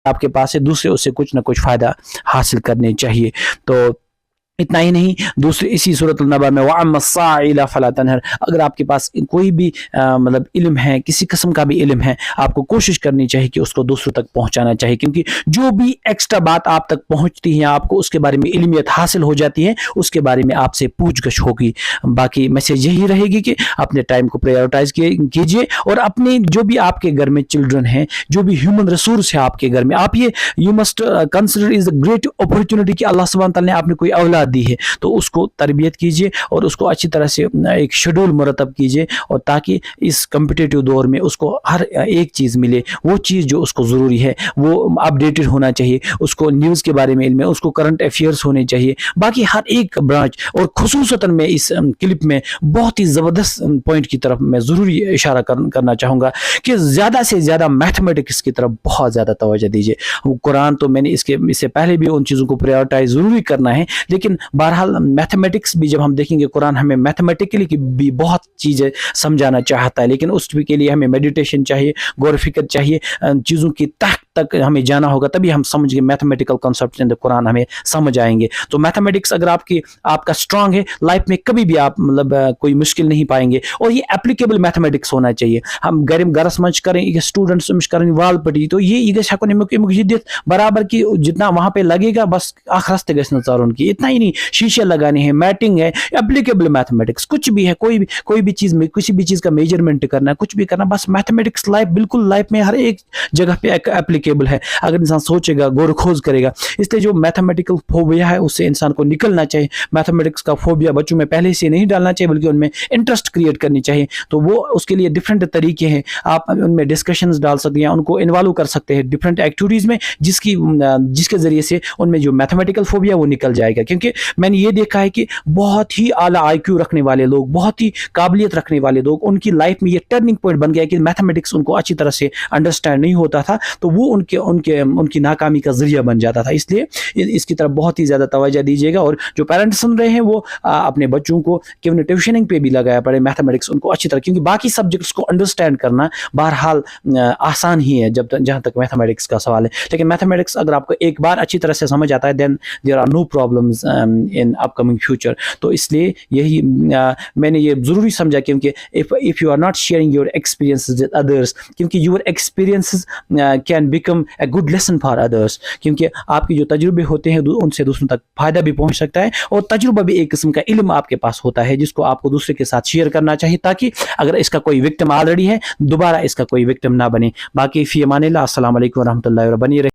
آپ کے پاس ہے دوسرے اس سے کچھ نہ کچھ فائدہ حاصل کرنے چاہیے. تو اتنا ہی نہیں، دوسری اسی سورۃ النبأ میں وَأَمَّا السَّائِلَ فَلَا تَنْهَرْ، اگر آپ کے پاس کوئی بھی مطلب علم ہے، کسی قسم کا بھی علم ہے، آپ کو کوشش کرنی چاہیے کہ اس کو دوسروں تک پہنچانا چاہیے، کیونکہ جو بھی ایکسٹرا بات آپ تک پہنچتی ہے، آپ کو اس کے بارے میں علمیت حاصل ہو جاتی ہے، اس کے بارے میں آپ سے پوچھ گچھ ہوگی. باقی میسج یہی رہے گی کہ اپنے ٹائم کو پریورٹائز کیجیے، اور اپنے جو بھی آپ کے گھر میں چلڈرن ہیں، جو بھی ہیومن ریسورس ہے آپ کے گھر میں، آپ یہ you must consider is a great opportunity کہ اللہ سبحانہ تعالیٰ نے آپ نے کوئی اولاد دی ہے، تو اس کو تربیت کیجیے اور اس کو اچھی طرح سے ایک شیڈول مرتب کیجیے، اور تاکہ اس کمپٹیٹیو دور میں اس کو ہر ایک چیز ملے، وہ چیز جو اس کو ضروری ہے، وہ اپڈیٹڈ ہونا چاہیے، اس کو نیوز کے بارے میں علم ہے، اس کو کرنٹ افیئرس ہونے چاہیے، باقی ہر ایک برانچ. اور خصوصاً میں اس کلپ میں بہت ہی زبردست پوائنٹ کی طرف میں ضروری اشارہ کرنا چاہوں گا کہ زیادہ سے زیادہ میتھمیٹکس کی طرف بہت زیادہ توجہ دیجیے. قرآن تو میں نے اس سے پہلے بھی ان چیزوں کو پریورٹائز ضروری کرنا ہے، لیکن بہرحال میتھمیٹکس بھی جب ہم دیکھیں گے، قرآن ہمیں میتھمیٹکلی بھی بہت چیزیں سمجھانا چاہتا ہے، لیکن اس کے لیے ہمیں میڈیٹیشن چاہیے، غور و فکر چاہیے، چیزوں کی تحت تک ہمیں جانا ہوگا، تبھی ہم سمجھ گے میتھمیٹیکل کنسپٹس ان قرآن ہمیں سمجھ آئیں گے. تو میتھمیٹکس اگر آپ کا اسٹرانگ ہے، لائف میں کبھی بھی آپ مطلب کوئی مشکل نہیں پائیں گے، اور یہ اپلیکیبل میتھمیٹکس ہونا چاہیے. ہم گرس منچ کریں یہ اسٹوڈنٹس کریں وال پٹی، تو یہ برابر کی جتنا وہاں پہ لگے گا، بس آخرست گھس نہ کی، اتنا ہی نہیں، شیشے لگانے ہیں، میٹنگ ہے، اپلیکیبل میتھمیٹکس کچھ بھی ہے، کوئی بھی چیز میں کسی بھی چیز کا میجرمنٹ کرنا ہے، کچھ بھی کرنا، بس میتھمیٹکس بالکل لائف میں ہر ایک جگہ پہ اپلیکیبل ہے اگر انسان سوچے گا، غور و خوض کرے گا. اس لیے جو میتھمیٹیکل فوبیا ہے اس سے انسان کو نکلنا چاہیے. میتھمیٹکس کا فوبیا بچوں میں پہلے سے نہیں ڈالنا چاہیے، بلکہ ان میں انٹرسٹ کریٹ کرنی چاہیے. تو وہ اس کے لیے ڈفرینٹ طریقے ہیں، آپ ان میں ڈسکشنز ڈال سکتے ہیں، ان کو انوالو کر سکتے ہیں ڈفرینٹ ایکٹیویٹیز میں، جس کے ذریعے سے ان میں جو میتھمیٹیکل فوبیا وہ نکل جائے گا. کیونکہ میں نے یہ دیکھا ہے کہ بہت ہی اعلیٰ آئی کیو رکھنے والے لوگ، بہت ہی قابلیت رکھنے والے لوگ، ان کی لائف میں یہ ٹرننگ پوائنٹ بن گیا کہ میتھمیٹکس ان کو اچھی طرح سے انڈرسٹینڈ نہیں ہوتا تھا، تو وہ ان کی ناکامی کا ذریعہ بن جاتا تھا. اس لیے اس کی طرف بہت ہی زیادہ توجہ دیجیے گا، اور جو پیرنٹس سن رہے ہیں وہ اپنے بچوں کو ٹیوشننگ پہ بھی لگایا پڑے میتھمیٹکس ان کو اچھی طرح، کیونکہ باقی سبجیکٹس کو انڈرسٹینڈ کرنا بہرحال آسان ہی ہے جہاں تک میتھمیٹکس کا سوال ہے. لیکن میتھمیٹکس اگر آپ کو ایک بار اچھی طرح سے سمجھ آتا ہے، then there are no problems in upcoming future. تو اس لیے یہی میں نے یہ ضروری سمجھا، کیونکہ if you are not sharing your experiences with others، کیونکہ your experiences can become a good lesson for others، کیونکہ آپ کے جو تجربے ہوتے ہیں ان سے دوسروں تک فائدہ بھی پہنچ سکتا ہے، اور تجربہ بھی ایک قسم کا علم آپ کے پاس ہوتا ہے جس کو آپ کو دوسرے کے ساتھ شیئر کرنا چاہیے، تاکہ اگر اس کا کوئی وکٹم آلریڈی ہے دوبارہ اس کا کوئی وکٹم نہ بنے. باقی فی امان اللہ، السلام علیکم ورحمۃ اللہ وبرکاتہ.